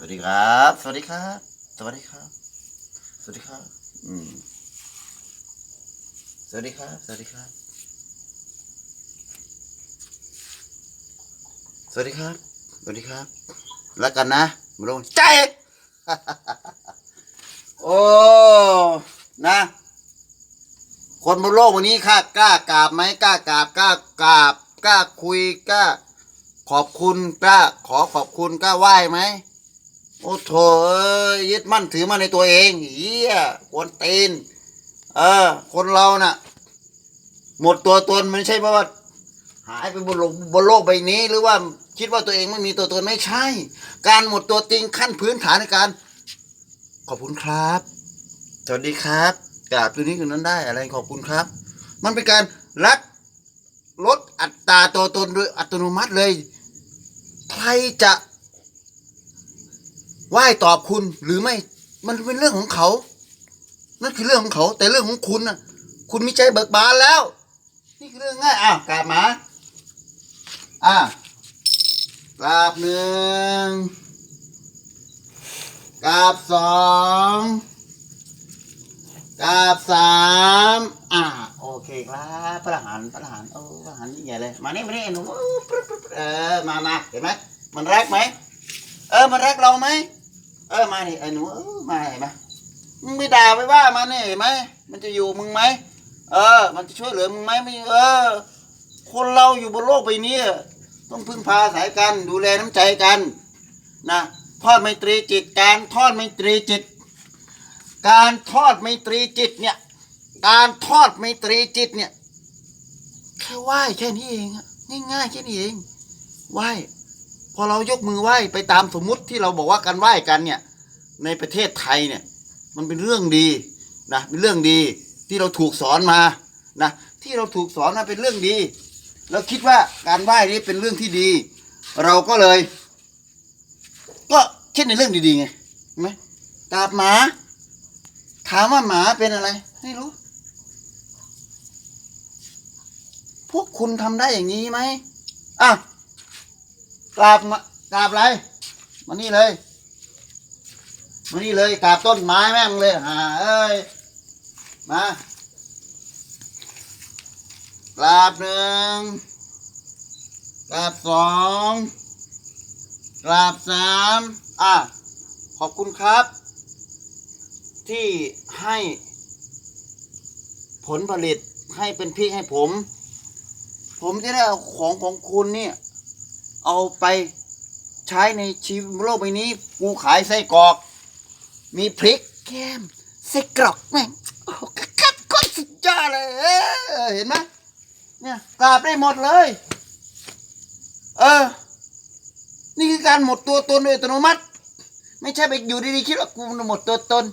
สวัสดีครับสวัสดีครับสวัสดีครับสวัสดีครับสวัสดีครับสวัสดีครับสวัสดีครับสวัสดีครับแล้วกันนะมาลงใจโอ้นะคนบนโลกวันนี้ค่ะกล้ากราบไหมกล้ากราบกล้ากราบกล้าคุยกล้าขอบคุณกล้าขอขอบคุณกล้าไหว้ไหมโอ้โถยึดมั่นถือมาในตัวเองเฮียควนตีนคนเราน่ะหมดตัวตนไม่ใช่เพราะว่าหายไปบนโลกใบนี้หรือว่าคิดว่าตัวเองไม่มีตัวตนไม่ใช่การหมดตัวจริงขั้นพื้นฐานในการขอบคุณครับสวัสดีครับกราบตัวนี้ตัวนั้นได้อะไรขอบคุณครับมันเป็นการรักลดอัตราตัวตนโดยอัตโนมัติเลยใครจะไหว้ตอบคุณหรือไม่มันเป็นเรื่องของเขานั่นคือเรื่องของเขาแต่เรื่องของคุณน่ะคุณมีใจเบิกบานแล้วนี่คือเรื่องง่ายกราบหมากราบหนึ่งกราบสองกราบสามโอเคครับพระหันพระหันพระหันยิ่งใหญ่เลยมานี่หนูมาเห็นไหมมันรักไหมมันรักเราไหมมานี่หนูมาเห็นไหมมึงไม่ด่าไปว่ามันเนี่ยเห็นไหมมันจะอยู่มึงไหมมันจะช่วยเหลือมึงไหมไม่คนเราอยู่บนโลกใบนี้ต้องพึ่งพาอาศัยกันดูแลน้ำใจกันนะทอดไมตรีจิตการทอดไมตรีจิตการทอดไมตรีจิตเนี่ยการทอดไมตรีจิตเนี่ยแค่ไหว้แค่นี้เองง่ายๆแค่นี้เองไหว้พอเรายกมือไหว้ไปตามสมมุติที่เราบอกว่าการไหว้กันเนี่ยในประเทศไทยเนี่ยมันเป็นเรื่องดีนะเป็นเรื่องดีที่เราถูกสอนมานะที่เราถูกสอนมาเป็นเรื่องดีเราคิดว่าการไหว้นี้เป็นเรื่องที่ดีเราก็เลยก็เช่นในเรื่องดีๆไงเห็นไหมกราบหมาถามว่าหมาเป็นอะไรไม่รู้พวกคุณทำได้อย่างนี้ไหมกราบอะไรมานี่เลยกราบต้นไม้แม่งเลยมากราบหนึ่งกราบสองกราบสามขอบคุณครับที่ให้ผลผลิตให้เป็นพริกให้ผมจะได้เอาของคุณเนี่ยเอาไปใช้ในชีวิตโลกใบนี้กูขายไส้กรอกมีพริกแก้มไส้กรอกแม่งคัดคนสุดยอดเลยเห็นไหมเนี่ยกราบได้หมดเลยนี่คือการหมดตัวตนโดยอัตโนมัติไม่ใช่ไปอยู่ดีๆคิดว่ากูหมดตัวตน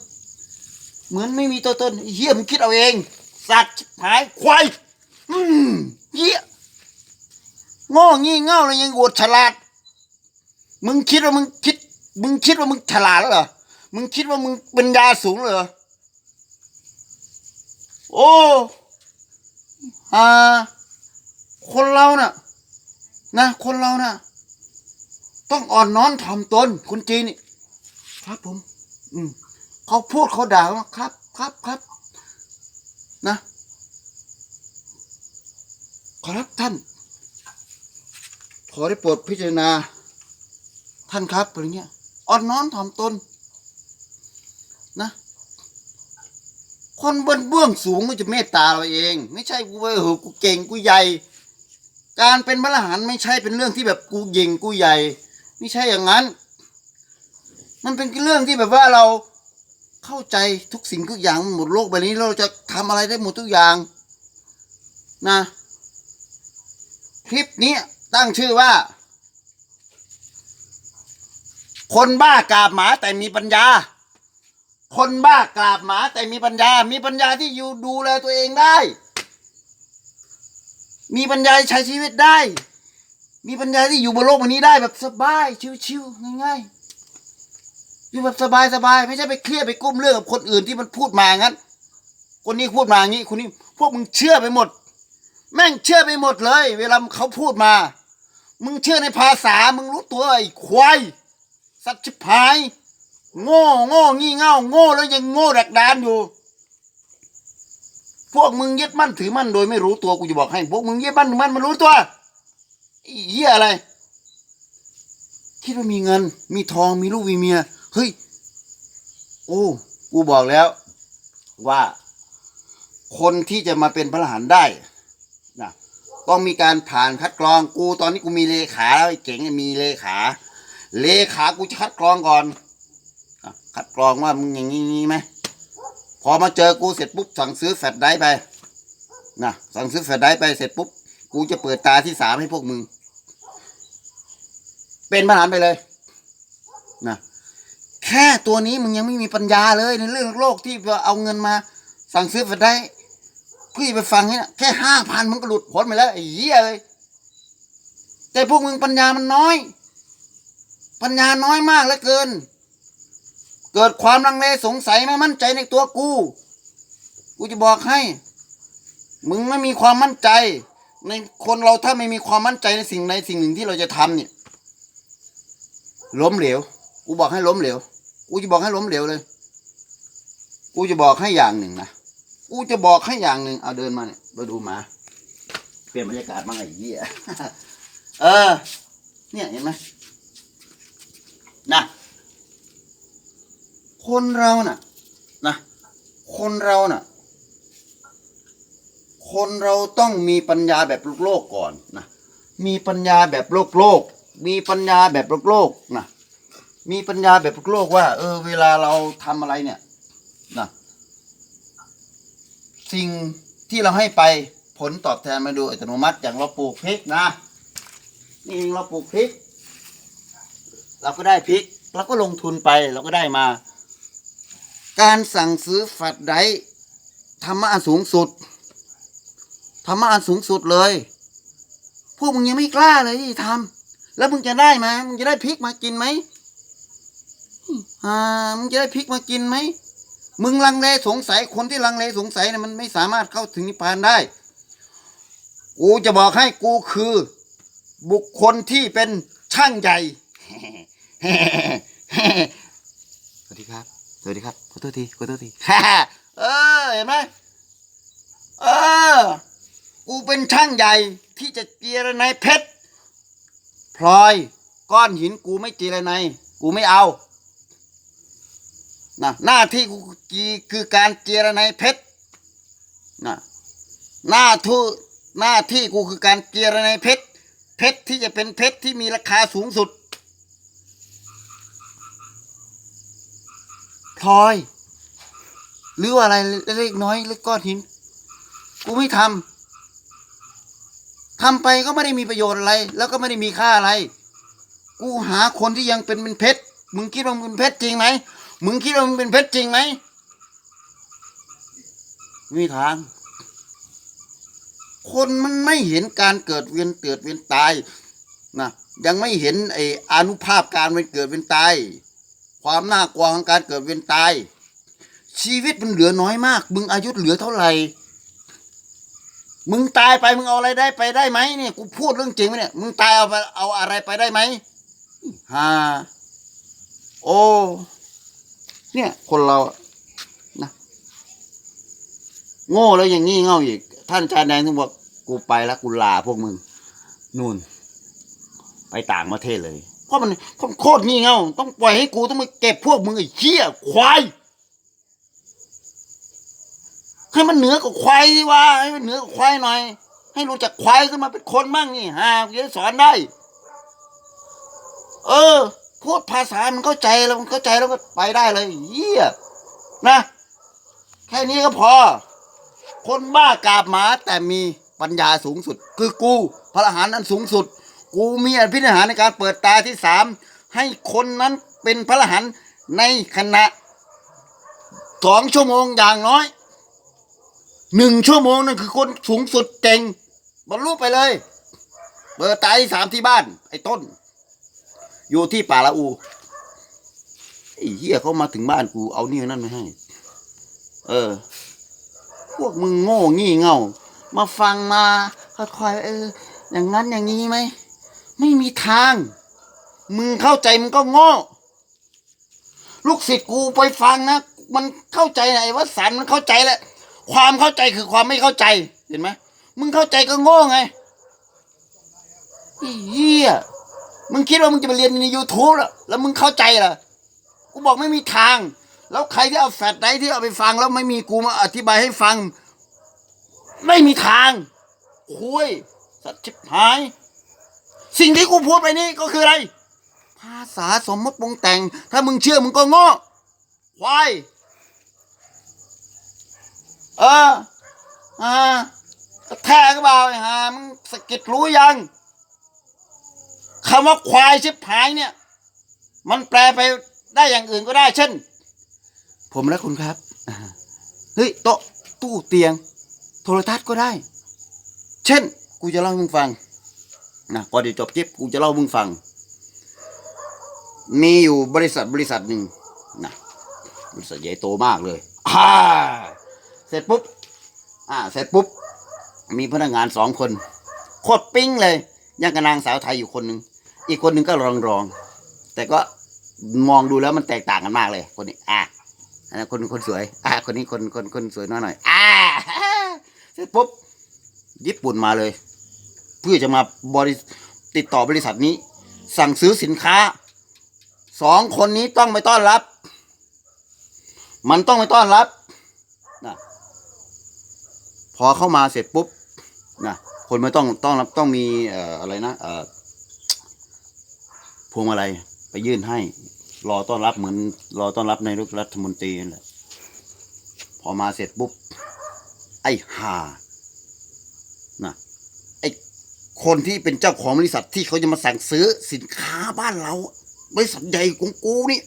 เหมือนไม่มีตัวตนเหี้ยมึงคิดเอาเองสัตว์หายควายเหี้ยโง่งี่เง่าเลยยังอวดฉลาดมึงคิดว่ามึงฉลาดแล้วเหรอมึงคิดว่ามึงปัญญาสูงเหรอโอ้คนเราน่ะคนเราน่ะต้องอ่อนน้อมถ่อมตนคนจีนนี่ครับผมเขาพูดเขาด่าว่าครับนะขอรับท่านขอได้โปรดพิจารณาท่านครับอะไรเงี้ยอ่อนน้อมถ่อมตนนะคนบนเบื้องสูงมันจะเมตตาเราเองไม่ใช่กูกูเก่งกูใหญ่การเป็นพระอรหันต์ไม่ใช่เป็นเรื่องที่แบบกูเก่งกูใหญ่ไม่ใช่อย่างนั้นมันเป็นเรื่องที่แบบว่าเราเข้าใจทุกสิ่งทุกอย่างหมดโลกใบนี้เราจะทำอะไรได้หมดทุกอย่างนะคลิปนี้ตั้งชื่อว่าคนบ้ากราบหมาแต่มีปัญญาคนบ้ากราบหมาแต่มีปัญญาที่อยู่ดูแลตัวเองได้มีปัญญาใช้ชีวิตได้มีปัญญาที่อยู่บนโลกใบนี้ได้แบบสบายชิวๆง่ายๆอยู่แบบสบายไม่ใช่ไปเครียดไปกุ้มเรื่องกับคนอื่นที่มันพูดมางั้นคนนี้พูดมางี้คนนี้พวกมึงเชื่อไปหมดแม่งเชื่อไปหมดเลยเวลาเขาพูดมามึงเชื่อในภาษามึงรู้ตัวไอ้ควาย สัตว์ชิบหายโง่งี่เง่าโง่แล้วยังโง่ดักดานอยู่พวกมึงยึดมั่นถือมั่นโดยไม่รู้ตัวกูจะบอกให้พวกมึงยึดมั่นถือมั่นมันรู้ตัวเหี้ยอะไรคิดว่ามีเงินมีทองมีลูกมีเมียเฮ้ยโอ้กูบอกแล้วว่าคนที่จะมาเป็นพระอรหันต์ได้นะต้องมีการผ่านคัดกรองกูตอนนี้กูมีเลขาแล้วไอ้เจ๋งมีเลขากูจะคัดกรองก่อนคัดกรองว่ามึงอย่างนี้ไหมพอมาเจอกูเสร็จปุ๊บสั่งซื้อแฟลชไดรฟ์ไปนะสั่งซื้อแฟลชไดรฟ์ไปเสร็จปุ๊บกูจะเปิดตาที่3ให้พวกมึงเป็นพระอรหันต์ไปเลยนะแค่ตัวนี้มึงยังไม่มีปัญญาเลยในเรื่องโลกที่เอาเงินมาสั่งซื้อแฟลชไดรฟ์พี่ไปฟังนี่นะแค่5,000มึงก็หลุดพ้นไปแล้วไอ้เหี้ยเลยแต่พวกมึงปัญญามันน้อยปัญญาน้อยมากเหลือเกินเกิดความลังเลสงสัยไม่มั่นใจในตัวกูจะบอกให้มึงไม่มีความมั่นใจในคนเราถ้าไม่มีความมั่นใจในสิ่งใดสิ่งหนึ่งที่เราจะทำเนี่ยล้มเหลวกูบอกให้ล้มเหลวกูจะบอกให้ล้มเหลวเลยกูจะบอกให้อย่างหนึ่งนะกูจะบอกให้อย่างหนึ่งเอาเดินมาเนี่ยมาดูมาเปลี่ยนบรรยากาศบ้างไอ้เหี้ยเนี่ยเห็นไหมนะคนเราน่ะนะคนเราต้องมีปัญญาแบบโลกก่อนนะมีปัญญาแบบโลกมีปัญญาแบบโลกนะมีปัญญาแบบโลกว่าเวลาเราทำอะไรเนี่ยนะสิ่งที่เราให้ไปผลตอบแทนมาดูอัตโนมัติอย่างเราปลูกพริกนะนี่เองเราปลูกพริกเราก็ได้พริกเราก็ลงทุนไปเราก็ได้มาการสั่งซื้อแฟลชไดรฟ์ธรรมะอันสูงสุดเลยพวกมึงยังไม่กล้าเลยที่ทำแล้วมึงจะได้ไหมมึงจะได้พริกมากินไหมมึงจะได้พริกมากินไหมมึงลังเลสงสัยคนที่ลังเลสงสัยเนี่ยมันไม่สามารถเข้าถึงนิพพานได้กูจะบอกให้กูคือบุคคลที่เป็นช่างใหญ่ สวัสดีครับขอโทษที เห็นไหมกูเป็นช่างใหญ่ที่จะเจรไนเพชรพลอยก้อนหินกูไม่เจรไนกูไม่เอานะหน้าที่กูคือการเจรไนเพชรนะหน้าที่กูคือการเจรไนเพชรที่จะเป็นเพชรที่มีราคาสูงสุดพลอยหรือว่าอะไรเล็กน้อยเล็กก้อนหินกูไม่ทำไปก็ไม่ได้มีประโยชน์อะไรแล้วก็ไม่ได้มีค่าอะไรกูหาคนที่ยังเป็นเพชรมึงคิดว่ามึงเป็นเพชรจริงไหมมึงคิดว่ามึงเป็นเพชรจริงไหมไม่มีทางคนมันไม่เห็นการเกิดเวียนตายนะยังไม่เห็นไอ้อานุภาพการเวียนเกิดเวียนตายความน่ากลัวของการเกิดเวียนตายชีวิตมันเหลือน้อยมากมึงอายุเหลือเท่าไหร่มึงตายไปมึงเอาอะไรได้ไปได้ไหมเนี่ยกูพูดเรื่องจริงไหมเนี่ยมึงตายเอาอะไรไปได้ไหมโอ้เนี่ยคนเรานะโง่แล้วอย่างงี้เง่าอีกท่านอาจารย์แดงถึงบอกกูไปแล้วกูลาพวกมึงนู่นไปต่างประเทศเลยเพราะมันโคตรงี่เง่าต้องปล่อยให้กูต้องมาเก็บพวกมึงไอ้เหี้ยควายให้มันเหนือกว่าควายสิวะให้มันเหนือกว่าควายหน่อยให้รู้จักควายขึ้นมาเป็นคนบ้างนี่กูจะสอนได้พูดภาษามันเข้าใจแล้วก็ไปได้เลยเหี้ยนะแค่นี้ก็พอคนบ้ากราบหมาแต่มีปัญญาสูงสุดคือกูพระอรหันต์นั้นสูงสุดกูมีอภินิหารในการเปิดตาที่3ให้คนนั้นเป็นพระอรหันต์ในขณะ2 ชั่วโมงอย่างน้อย1 ชั่วโมงนั่นคือคนสูงสุดเก่งบรรลุไปเลยเปิดตาที่3ที่บ้านไอ้ต้นอยู่ที่ป่าละอูไอ้เหี้ยเขามาถึงบ้านกูเอานี่นั่นมาให้พวกมึงโง่งี่เง่ามาฟังมาค่อยๆอย่างนั้นอย่างนี้ไหมไม่มีทางมึงเข้าใจมึงก็โง่ ลูกศิษย์กูไปฟังนะมันเข้าใจไหนว่าสารมันเข้าใจแหละความเข้าใจคือความไม่เข้าใจเห็นไหมมึงเข้าใจก็โง่ไงเฮียมึงคิดว่ามึงจะไปเรียนใน YouTube แล้วมึงเข้าใจเหรอกูบอกไม่มีทางแล้วใครที่เอาแฟลชไดรฟ์ที่เอาไปฟังแล้วไม่มีกูมาอธิบายให้ฟังไม่มีทางคุยสัตว์ชิบหายสิ่งที่กูพูดไปนี่ก็คืออะไรภาษาสมมติปรุงแต่งถ้ามึงเชื่อมึงก็โง่ควายกระแทกก็เปล่าไอ้ห่ามึงสะกิดรู้ยังคำว่าควายชิบหายเนี่ยมันแปลไปได้อย่างอื่นก็ได้เช่นผมรักคุณครับเฮ้ยโต๊ะตู้เตียงโทรทัศน์ก็ได้เช่นกูจะเล่าให้มึงฟังนะพอเดี๋ยวจบคลิปกูจะเล่าให้มึงฟังมีอยู่บริษัทหนึ่งนะบริษัทใหญ่โตมากเลยเสร็จปุ๊บมีพนักงาน2 คนโคตรปิ๊งเลยยังกับนางสาวไทยอยู่คนหนึ่งอีกคนหนึ่งก็รองแต่ก็มองดูแล้วมันแตกต่างกันมากเลยคนนี้อันนั้นคนสวยคนนี้คนสวยน้อยหน่อยเสร็จปุ๊บญี่ปุ่นมาเลยเพื่อจะมาติดต่อบริษัทนี้สั่งซื้อสินค้า2 คนนี้ต้องไปต้อนรับมันต้องไปต้อนรับนะพอเข้ามาเสร็จปุ๊บนะคนไม่ต้องรับต้องมีอะไรนะพวงมาลัยไปยื่นให้รอต้อนรับเหมือนรอต้อนรับนายกรัฐมนตรีนั่นแหละพอมาเสร็จปุ๊บไอ้ห่านะไอ้คนที่เป็นเจ้าของบริษัทที่เขาจะมาสั่งซื้อสินค้าบ้านเราบริษัทใหญ่ของกูนี่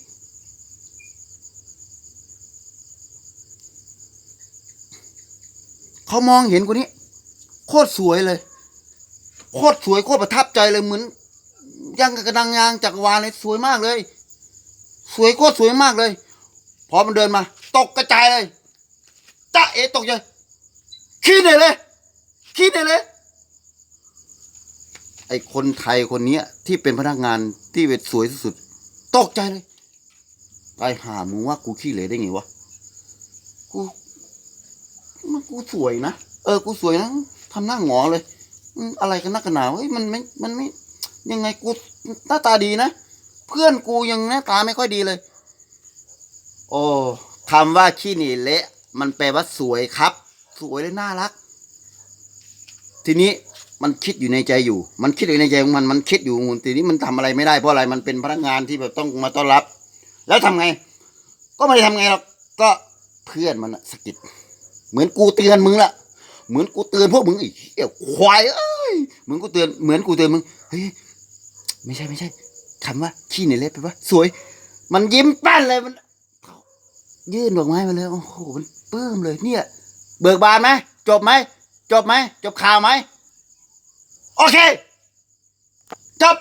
เขามองเห็นกูนี้โคตรสวยเลยโคตรสวยโคตรประทับใจเลยเหมือนยังกระดังยางจักรวาลเลยสวยมากเลยสวยโคตรสวยมากเลยพอมันเดินมาตกกระจายเลยจ๊ะเอ๋ตกใจขี้เลยไอ้คนไทยคนนี้ที่เป็นพนักงานที่เป็นสวยที่สุดตกใจเลยไอ้ห่ามึงว่ากูขี้เหร่ได้ไงวะกูสวยนะกูสวยนะทำหน้าหงอเลยอะไรกันนักกันหนาเฮ้ยมันไม่ยังไงกูหน้าตาดีนะเพื่อนกูยังหน้าตาไม่ค่อยดีเลยโอ้คำว่าขี้หนีเละมันแปลว่าสวยครับสวยและน่ารักทีนี้มันคิดอยู่ในใจอยู่มันคิดอยู่ในใจของมันคิดอยู่ทีนี้มันทำอะไรไม่ได้เพราะอะไรมันเป็นพนักงานที่แบบต้องมาต้อนรับแล้วทำไงก็ไม่ได้ทำไงหรอกก็เพื่อนมันสะกิดเหมือนกูเตือนมึงละเหมือนกูเตือนพวกมึงไอ้เหี้ยควายเหมือนกูเตือนมึงเฮ้ยไม่ใช่คำว่าขี้ในเล็บไปว่าสวยมันยิ้มแป้นเลยมันยื่นดอกไม้มาเลยโอ้โหมันปลื้มเลยเนี่ยเบิกบานไหมจบข่าวไหมโอเคจบ